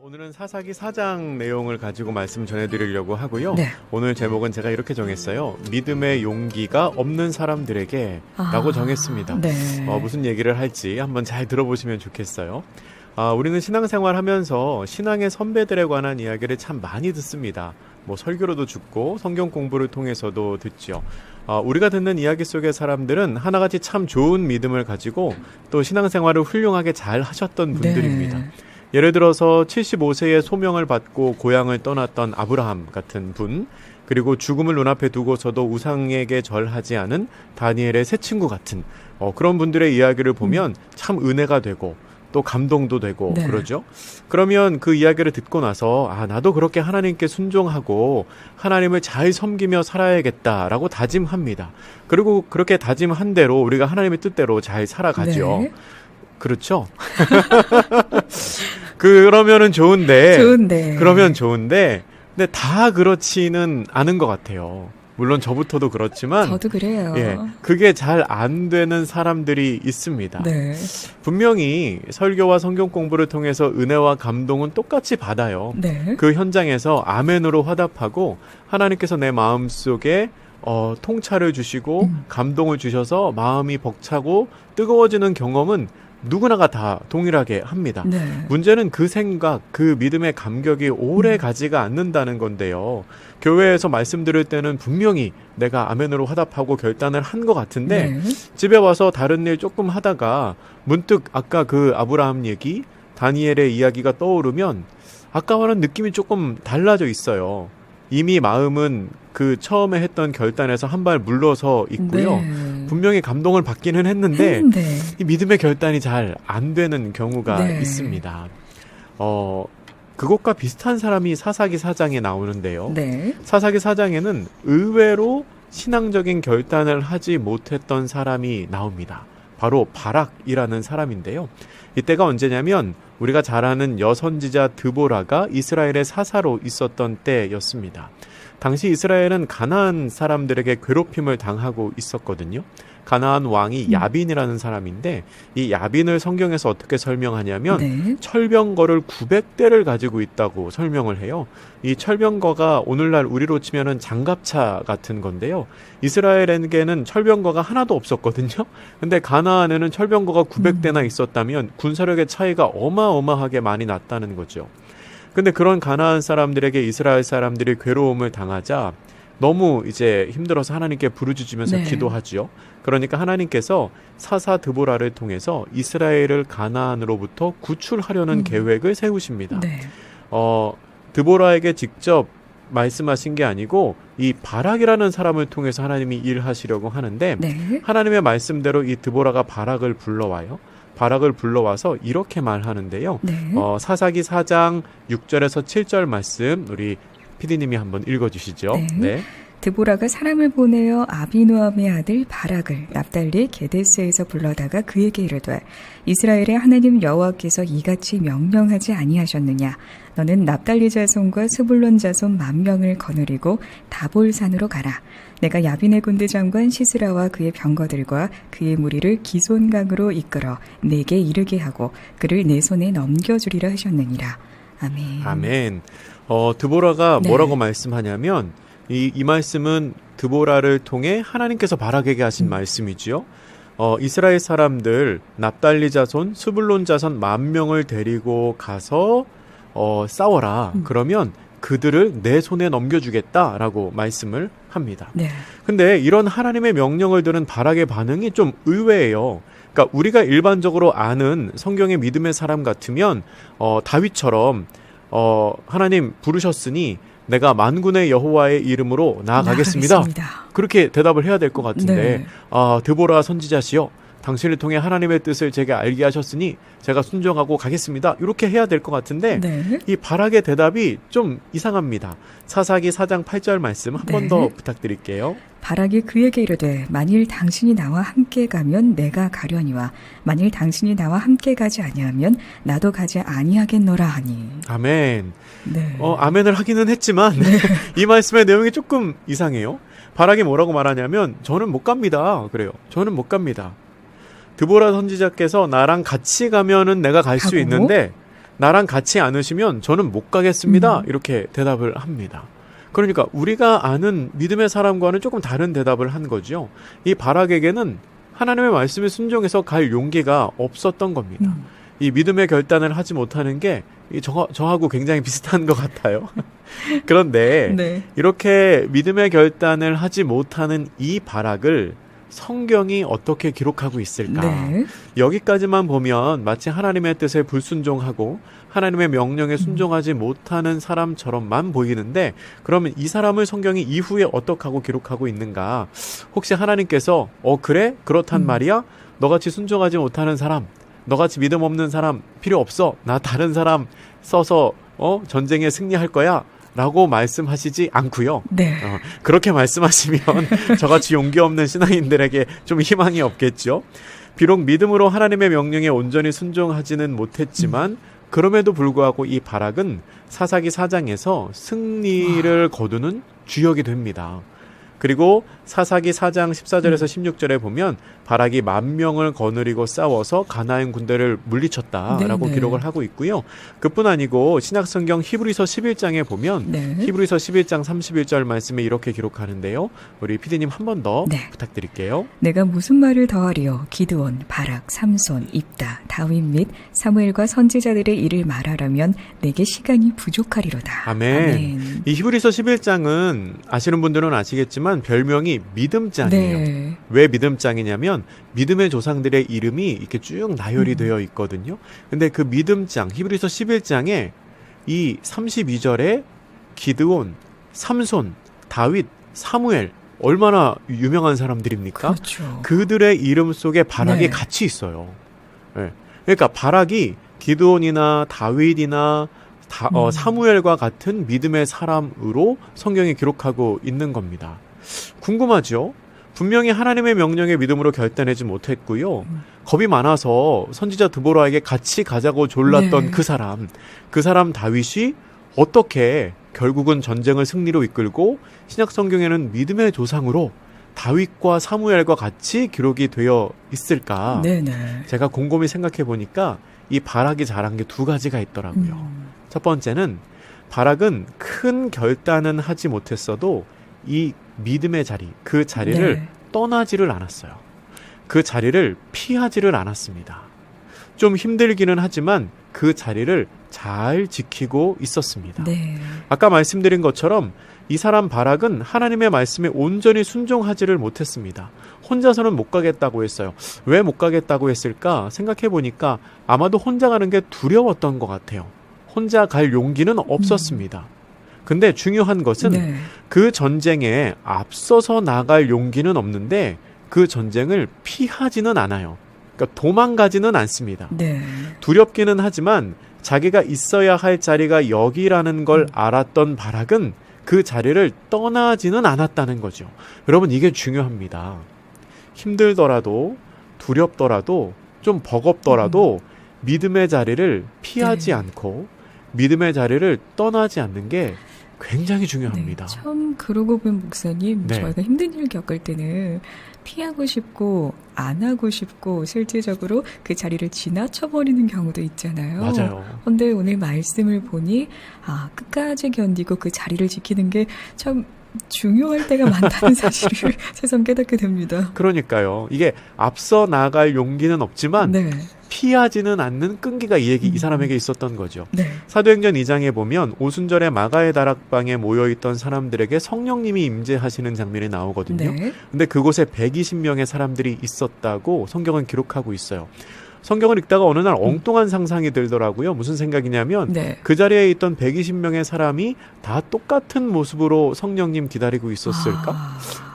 오늘은 사사기 4장 내용을 가지고 말씀 전해드리려고 하고요. 네. 오늘 제목은 제가 이렇게 정했어요. 믿음의 용기가 없는 사람들에게 라고 정했습니다. 네. 무슨 얘기를 할지 한번 잘 들어보시면 좋겠어요. 우리는 신앙생활 하면서 신앙의 선배들에 관한 이야기를 참 많이 듣습니다. 설교로도 듣고 성경 공부를 통해서도 듣죠. 우리가 듣는 이야기 속의 사람들은 하나같이 참 좋은 믿음을 가지고 또 신앙생활을 훌륭하게 잘 하셨던 분들입니다. 네. 예를 들어서 75세의 소명을 받고 고향을 떠났던 아브라함 같은 분, 그리고 죽음을 눈앞에 두고서도 우상에게 절하지 않은 다니엘의 새 친구 같은 그런 분들의 이야기를 보면 참 은혜가 되고 또 감동도 되고 네. 그러죠. 그러면 그 이야기를 듣고 나서 나도 그렇게 하나님께 순종하고 하나님을 잘 섬기며 살아야겠다라고 다짐합니다. 그리고 그렇게 다짐한 대로 우리가 하나님의 뜻대로 잘 살아가죠. 네. 그렇죠? 그러면은 좋은데. 그러면 좋은데, 근데 다 그렇지는 않은 것 같아요. 물론 저부터도 그렇지만. 저도 그래요. 예, 그게 잘 안 되는 사람들이 있습니다. 네. 분명히 설교와 성경 공부를 통해서 은혜와 감동은 똑같이 받아요. 네. 그 현장에서 아멘으로 화답하고 하나님께서 내 마음속에 통찰을 주시고 감동을 주셔서 마음이 벅차고 뜨거워지는 경험은 누구나가 다 동일하게 합니다. 네. 문제는 그 생각, 그 믿음의 감격이 오래 가지가 않는다는 건데요. 교회에서 말씀 들을 때는 분명히 내가 아멘으로 화답하고 결단을 한 것 같은데 네. 집에 와서 다른 일 조금 하다가 문득 아까 그 아브라함 얘기, 다니엘의 이야기가 떠오르면 아까와는 느낌이 조금 달라져 있어요. 이미 마음은 그 처음에 했던 결단에서 한 발 물러서 있고요. 네. 분명히 감동을 받기는 했는데 이 믿음의 결단이 잘 안 되는 경우가 네. 있습니다. 그것과 비슷한 사람이 사사기 4장에 나오는데요. 네. 사사기 4장에는 의외로 신앙적인 결단을 하지 못했던 사람이 나옵니다. 바로 바락이라는 사람인데요. 이때가 언제냐면 우리가 잘 아는 여선지자 드보라가 이스라엘의 사사로 있었던 때였습니다. 당시 이스라엘은 가나안 사람들에게 괴롭힘을 당하고 있었거든요. 가나안 왕이 야빈이라는 사람인데 이 야빈을 성경에서 어떻게 설명하냐면 네. 철병거를 900대를 가지고 있다고 설명을 해요. 이 철병거가 오늘날 우리로 치면은 장갑차 같은 건데요. 이스라엘에게는 철병거가 하나도 없었거든요. 근데 가나안에는 철병거가 900대나 있었다면 군사력의 차이가 어마어마하게 많이 났다는 거죠. 근데 그런 가나안 사람들에게 이스라엘 사람들이 괴로움을 당하자 너무 이제 힘들어서 하나님께 부르짖으면서 네. 기도하죠. 그러니까 하나님께서 사사 드보라를 통해서 이스라엘을 가나안으로부터 구출하려는 계획을 세우십니다. 네. 드보라에게 직접 말씀하신 게 아니고 이 바락이라는 사람을 통해서 하나님이 일하시려고 하는데 네. 하나님의 말씀대로 이 드보라가 바락을 불러와요. 바락을 불러와서 이렇게 말하는데요. 네. 사사기 4장 6절에서 7절 말씀 우리 PD님이 한번 읽어주시죠. 네. 네. 드보라가 사람을 보내어 아비노함의 아들 바락을 납달리 게데스에서 불러다가 그에게 이르되 이스라엘의 하나님 여호와께서 이같이 명령하지 아니하셨느냐 너는 납달리 자손과 스불론 자손 10,000명을 거느리고 다볼산으로 가라 내가 야빈의 군대 장관 시스라와 그의 병거들과 그의 무리를 기손강으로 이끌어 내게 이르게 하고 그를 내 손에 넘겨주리라 하셨느니라. 아멘. 아멘. 드보라가 네. 뭐라고 말씀하냐면 이 말씀은 드보라를 통해 하나님께서 바락에게 하신 말씀이지요. 이스라엘 사람들 납달리 자손, 스불론 자손 10,000명을 데리고 가서 싸워라. 그러면 그들을 내 손에 넘겨주겠다라고 말씀을 합니다. 네. 근데 이런 하나님의 명령을 들은 바락의 반응이 좀 의외예요. 그러니까 우리가 일반적으로 아는 성경의 믿음의 사람 같으면 다윗처럼 하나님 부르셨으니 내가 만군의 여호와의 이름으로 나아가겠습니다. 그렇게 대답을 해야 될 것 같은데 네. 드보라 선지자시여 당신을 통해 하나님의 뜻을 제가 알게 하셨으니 제가 순종하고 가겠습니다. 이렇게 해야 될 것 같은데 네. 이 바락의 대답이 좀 이상합니다. 사사기 4장 8절 말씀 한 번 더 부탁드릴게요. 바락이 그에게 이르되 만일 당신이 나와 함께 가면 내가 가려니와 만일 당신이 나와 함께 가지 아니하면 나도 가지 아니하겠노라 하니. 아멘. 네. 아멘을 하기는 했지만 이 말씀의 내용이 조금 이상해요. 바락이 뭐라고 말하냐면 저는 못 갑니다. 그래요. 저는 못 갑니다. 드보라 선지자께서 나랑 같이 가면은 내가 갈 수 있는데 나랑 같이 않으시면 저는 못 가겠습니다. 이렇게 대답을 합니다. 그러니까 우리가 아는 믿음의 사람과는 조금 다른 대답을 한 거죠. 이 바락에게는 하나님의 말씀에 순종해서 갈 용기가 없었던 겁니다. 이 믿음의 결단을 하지 못하는 게 저하고 굉장히 비슷한 것 같아요. 그런데 네. 이렇게 믿음의 결단을 하지 못하는 이 바락을 성경이 어떻게 기록하고 있을까? 네. 여기까지만 보면 마치 하나님의 뜻에 불순종하고 하나님의 명령에 순종하지 못하는 사람처럼만 보이는데, 그러면 이 사람을 성경이 이후에 어떻게 하고 기록하고 있는가? 혹시 하나님께서 그래? 그렇단 말이야? 너같이 순종하지 못하는 사람, 너같이 믿음 없는 사람 필요 없어. 나 다른 사람 써서 전쟁에 승리할 거야. 라고 말씀하시지 않고요. 네. 그렇게 말씀하시면 저같이 용기 없는 신앙인들에게 좀 희망이 없겠죠. 비록 믿음으로 하나님의 명령에 온전히 순종하지는 못했지만 그럼에도 불구하고 이 바락은 사사기 4장에서 승리를 거두는 주역이 됩니다. 그리고 사사기 4장 14절에서 16절에 보면 바락이 10,000명을 거느리고 싸워서 가나안 군대를 물리쳤다라고 네네. 기록을 하고 있고요. 그뿐 아니고 신약성경 히브리서 11장에 보면 네. 히브리서 11장 31절 말씀에 이렇게 기록하는데요. 우리 PD님 한 번 더 네. 부탁드릴게요. 내가 무슨 말을 더하리요? 기드온, 바락, 삼손, 입다, 다윗 및 사무엘과 선지자들의 일을 말하라면 내게 시간이 부족하리로다. 아멘. 이 히브리서 11장은 아시는 분들은 아시겠지만 별명이 믿음장이에요. 네. 왜 믿음장이냐면 믿음의 조상들의 이름이 이렇게 쭉 나열이 되어 있거든요. 근데 그 믿음장, 히브리서 11장에 이 32절에 기드온, 삼손, 다윗, 사무엘, 얼마나 유명한 사람들입니까? 그렇죠. 그들의 이름 속에 바락이 네. 같이 있어요. 네. 그러니까 바락이 기드온이나 다윗이나 사무엘과 같은 믿음의 사람으로 성경이 기록하고 있는 겁니다. 궁금하죠? 분명히 하나님의 명령에 믿음으로 결단하지 못했고요. 겁이 많아서 선지자 드보라에게 같이 가자고 졸랐던 네. 그 사람 다윗이 어떻게 결국은 전쟁을 승리로 이끌고 신약 성경에는 믿음의 조상으로 다윗과 사무엘과 같이 기록이 되어 있을까? 네네. 제가 곰곰이 생각해 보니까 이 바락이 잘한 게 두 가지가 있더라고요. 첫 번째는 바락은 큰 결단은 하지 못했어도 이 믿음의 자리, 그 자리를 네. 떠나지를 않았어요. 그 자리를 피하지를 않았습니다. 좀 힘들기는 하지만 그 자리를 잘 지키고 있었습니다. 네. 아까 말씀드린 것처럼 이 사람 바락은 하나님의 말씀에 온전히 순종하지를 못했습니다. 혼자서는 못 가겠다고 했어요. 왜 못 가겠다고 했을까 생각해 보니까 아마도 혼자 가는 게 두려웠던 것 같아요. 혼자 갈 용기는 없었습니다. 근데 중요한 것은 네. 그 전쟁에 앞서서 나갈 용기는 없는데 그 전쟁을 피하지는 않아요. 그러니까 도망가지는 않습니다. 네. 두렵기는 하지만 자기가 있어야 할 자리가 여기라는 걸 알았던 바락은 그 자리를 떠나지는 않았다는 거죠. 여러분, 이게 중요합니다. 힘들더라도 두렵더라도 좀 버겁더라도 믿음의 자리를 피하지 네. 않고 믿음의 자리를 떠나지 않는 게 굉장히 중요합니다. 네, 참 그러고 보면 목사님, 네. 저희가 힘든 일 겪을 때는 피하고 싶고 안 하고 싶고 실질적으로 그 자리를 지나쳐버리는 경우도 있잖아요. 맞아요. 근데 오늘 말씀을 보니 끝까지 견디고 그 자리를 지키는 게 참 중요할 때가 많다는 사실을 새삼 깨닫게 됩니다. 그러니까요. 이게 앞서 나갈 용기는 없지만 네. 피하지는 않는 끈기가 이 사람에게 있었던 거죠. 네. 사도행전 2장에 보면 오순절에 마가의 다락방에 모여있던 사람들에게 성령님이 임재하시는 장면이 나오거든요. 네. 근데 그곳에 120명의 사람들이 있었다고 성경은 기록하고 있어요. 성경을 읽다가 어느 날 엉뚱한 상상이 들더라고요. 무슨 생각이냐면 네. 그 자리에 있던 120명의 사람이 다 똑같은 모습으로 성령님 기다리고 있었을까?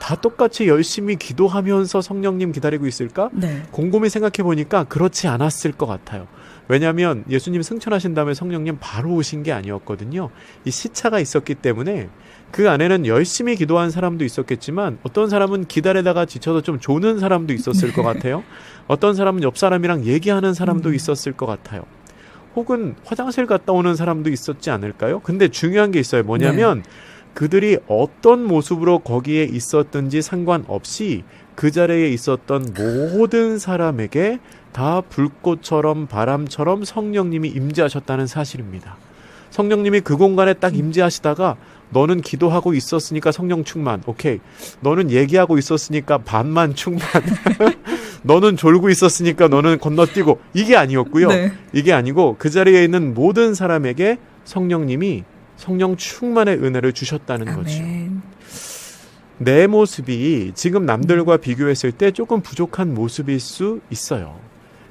다 똑같이 열심히 기도하면서 성령님 기다리고 있을까? 네. 곰곰이 생각해 보니까 그렇지 않았을 것 같아요. 왜냐하면 예수님 승천하신 다음에 성령님 바로 오신 게 아니었거든요. 이 시차가 있었기 때문에 그 안에는 열심히 기도한 사람도 있었겠지만 어떤 사람은 기다리다가 지쳐서 좀 조는 사람도 있었을 것 같아요. 어떤 사람은 옆 사람이랑 얘기하는 사람도 있었을 것 같아요. 혹은 화장실 갔다 오는 사람도 있었지 않을까요? 근데 중요한 게 있어요. 뭐냐면 그들이 어떤 모습으로 거기에 있었든지 상관없이 그 자리에 있었던 모든 사람에게 다 불꽃처럼 바람처럼 성령님이 임재하셨다는 사실입니다. 성령님이 그 공간에 딱 임재하시다가 너는 기도하고 있었으니까 성령 충만. 오케이. 너는 얘기하고 있었으니까 반만 충만. 너는 졸고 있었으니까 너는 건너뛰고. 이게 아니었고요. 네. 이게 아니고 그 자리에 있는 모든 사람에게 성령님이 성령 충만의 은혜를 주셨다는 거죠. 아멘. 내 모습이 지금 남들과 비교했을 때 조금 부족한 모습일 수 있어요.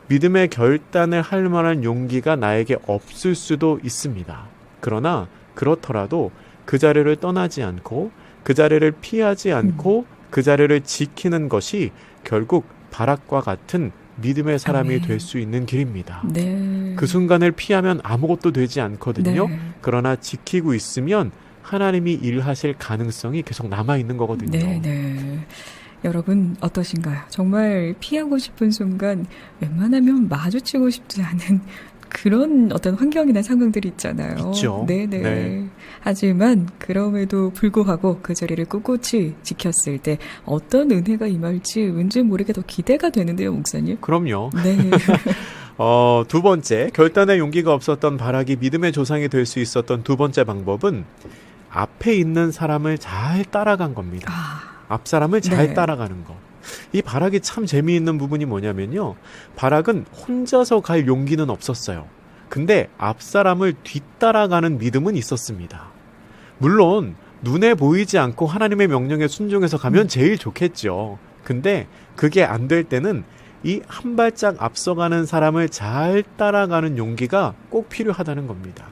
믿음의 결단을 할 만한 용기가 나에게 없을 수도 있습니다. 그러나 그렇더라도 그 자리를 떠나지 않고 그 자리를 피하지 않고 그 자리를 지키는 것이 결국 바락과 같은 믿음의 사람이 아멘. 될 수 있는 길입니다. 네. 그 순간을 피하면 아무것도 되지 않거든요. 네. 그러나 지키고 있으면 하나님이 일하실 가능성이 계속 남아있는 거거든요. 네, 네. 여러분 어떠신가요? 정말 피하고 싶은 순간 웬만하면 마주치고 싶지 않은 그런 어떤 환경이나 상황들이 있잖아요. 있죠. 네네. 네. 하지만 그럼에도 불구하고 그 자리를 꿋꿋이 지켰을 때 어떤 은혜가 임할지 왠지 모르게 더 기대가 되는데요, 목사님. 그럼요. 네. 두 번째, 결단의 용기가 없었던 바락이 믿음의 조상이 될 수 있었던 두 번째 방법은 앞에 있는 사람을 잘 따라간 겁니다. 앞 사람을 잘 네. 따라가는 거. 이 바락이 참 재미있는 부분이 뭐냐면요. 바락은 혼자서 갈 용기는 없었어요. 근데 앞 사람을 뒤따라가는 믿음은 있었습니다. 물론 눈에 보이지 않고 하나님의 명령에 순종해서 가면 제일 좋겠죠. 근데 그게 안 될 때는 이 한 발짝 앞서가는 사람을 잘 따라가는 용기가 꼭 필요하다는 겁니다.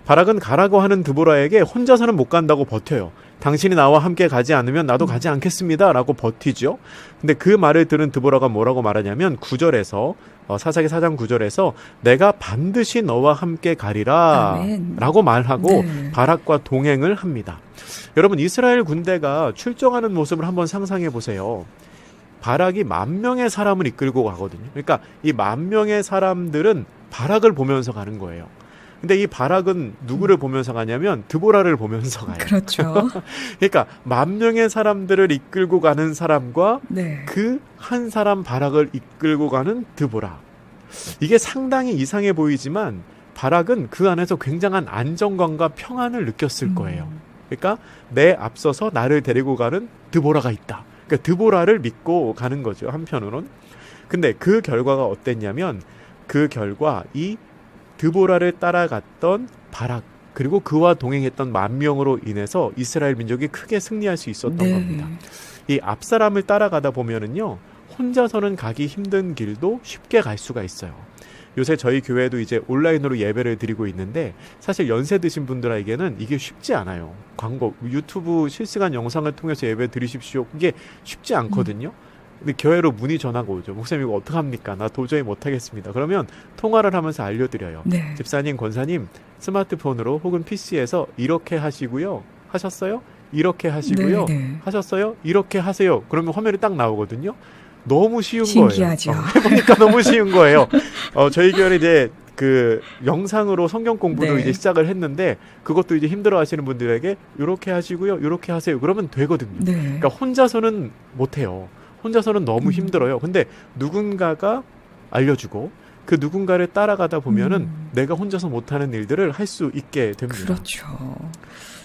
바락은 가라고 하는 드보라에게 혼자서는 못 간다고 버텨요. 당신이 나와 함께 가지 않으면 나도 가지 않겠습니다 라고 버티죠. 근데 그 말을 들은 드보라가 뭐라고 말하냐면 9절에서 사사기 4장 9절에서 내가 반드시 너와 함께 가리라 아멘. 라고 말하고 네. 바락과 동행을 합니다. 여러분 이스라엘 군대가 출정하는 모습을 한번 상상해 보세요. 바락이 10,000명의 사람을 이끌고 가거든요. 그러니까 이 10,000명의 사람들은 바락을 보면서 가는 거예요. 근데 이 바락은 누구를 보면서 가냐면 드보라를 보면서 가요. 그렇죠. 그러니까 10,000명의 사람들을 이끌고 가는 사람과 네. 그 한 사람 바락을 이끌고 가는 드보라. 이게 상당히 이상해 보이지만 바락은 그 안에서 굉장한 안정감과 평안을 느꼈을 거예요. 그러니까 내 앞서서 나를 데리고 가는 드보라가 있다. 그러니까 드보라를 믿고 가는 거죠. 한편으로는. 근데 그 결과가 어땠냐면 그 결과 이 드보라를 따라갔던 바락 그리고 그와 동행했던 10,000명으로 인해서 이스라엘 민족이 크게 승리할 수 있었던 네. 겁니다. 이 앞사람을 따라가다 보면은요 혼자서는 가기 힘든 길도 쉽게 갈 수가 있어요. 요새 저희 교회도 이제 온라인으로 예배를 드리고 있는데 사실 연세 드신 분들에게는 이게 쉽지 않아요. 광고 유튜브 실시간 영상을 통해서 예배 드리십시오. 이게 쉽지 않거든요. 근데 교회로 문의 전화가 오죠. 목사님 이거 어떡합니까? 나 도저히 못하겠습니다. 그러면 통화를 하면서 알려드려요. 네. 집사님, 권사님 스마트폰으로 혹은 PC에서 이렇게 하시고요. 하셨어요? 이렇게 하시고요. 네, 네. 하셨어요? 이렇게 하세요. 그러면 화면이 딱 나오거든요. 너무 쉬운 신기하죠. 거예요. 해보니까 너무 쉬운 거예요. 저희 교회는 이제 그 영상으로 성경 공부도 네. 이제 시작을 했는데 그것도 이제 힘들어 하시는 분들에게 이렇게 하시고요. 이렇게 하세요. 그러면 되거든요. 네. 그러니까 혼자서는 못해요. 혼자서는 너무 힘들어요. 근데 누군가가 알려주고 그 누군가를 따라가다 보면은 내가 혼자서 못하는 일들을 할 수 있게 됩니다. 그렇죠.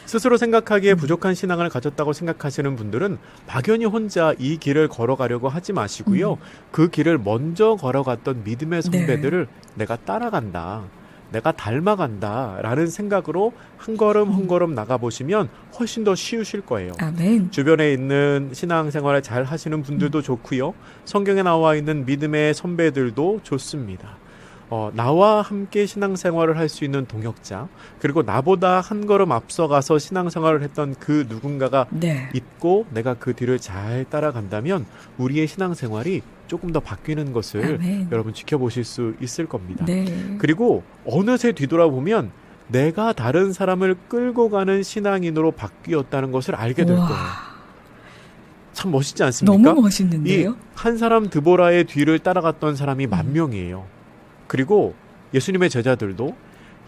스스로 생각하기에 부족한 신앙을 가졌다고 생각하시는 분들은 막연히 혼자 이 길을 걸어가려고 하지 마시고요. 그 길을 먼저 걸어갔던 믿음의 선배들을 내가 따라간다. 내가 닮아간다. 라는 생각으로 한 걸음 한 걸음 나가보시면 훨씬 더 쉬우실 거예요. 아멘. 주변에 있는 신앙생활을 잘 하시는 분들도 좋고요. 성경에 나와 있는 믿음의 선배들도 좋습니다. 나와 함께 신앙생활을 할 수 있는 동역자 그리고 나보다 한 걸음 앞서가서 신앙생활을 했던 그 누군가가 네. 있고 내가 그 뒤를 잘 따라간다면 우리의 신앙생활이 조금 더 바뀌는 것을 아멘. 여러분 지켜보실 수 있을 겁니다. 네. 그리고 어느새 뒤돌아보면 내가 다른 사람을 끌고 가는 신앙인으로 바뀌었다는 것을 알게 될 우와. 거예요. 참 멋있지 않습니까? 너무 멋있는데요? 이 한 사람 드보라의 뒤를 따라갔던 사람이 10,000명이에요. 그리고 예수님의 제자들도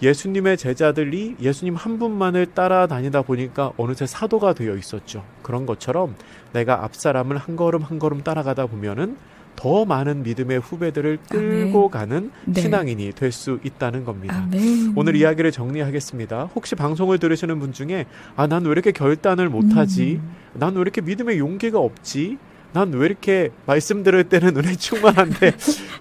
예수님의 제자들이 예수님 한 분만을 따라다니다 보니까 어느새 사도가 되어 있었죠. 그런 것처럼 내가 앞사람을 한 걸음 한 걸음 따라가다 보면은 더 많은 믿음의 후배들을 끌고 가는 네. 신앙인이 될 수 있다는 겁니다. 아멘. 오늘 이야기를 정리하겠습니다. 혹시 방송을 들으시는 분 중에 난 왜 이렇게 결단을 못하지? 난 왜 이렇게 믿음의 용기가 없지? 난 왜 이렇게 말씀 들을 때는 은혜 충만한데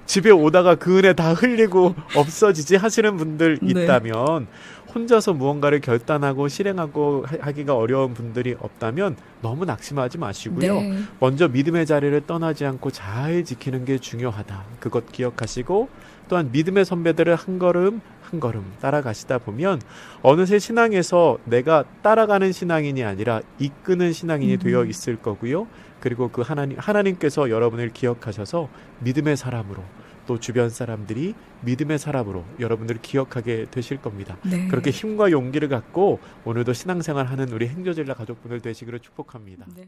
집에 오다가 그 은혜 다 흘리고 없어지지 하시는 분들 네. 있다면 혼자서 무언가를 결단하고 실행하고 하기가 어려운 분들이 없다면 너무 낙심하지 마시고요. 네. 먼저 믿음의 자리를 떠나지 않고 잘 지키는 게 중요하다. 그것 기억하시고 또한 믿음의 선배들을 한 걸음 한 걸음 따라가시다 보면 어느새 신앙에서 내가 따라가는 신앙인이 아니라 이끄는 신앙인이 되어 있을 거고요. 그리고 그 하나님께서 여러분을 기억하셔서 믿음의 사람으로 또 주변 사람들이 믿음의 사람으로 여러분들을 기억하게 되실 겁니다. 네. 그렇게 힘과 용기를 갖고 오늘도 신앙생활하는 우리 행조젤라 가족분들 되시기를 축복합니다. 네.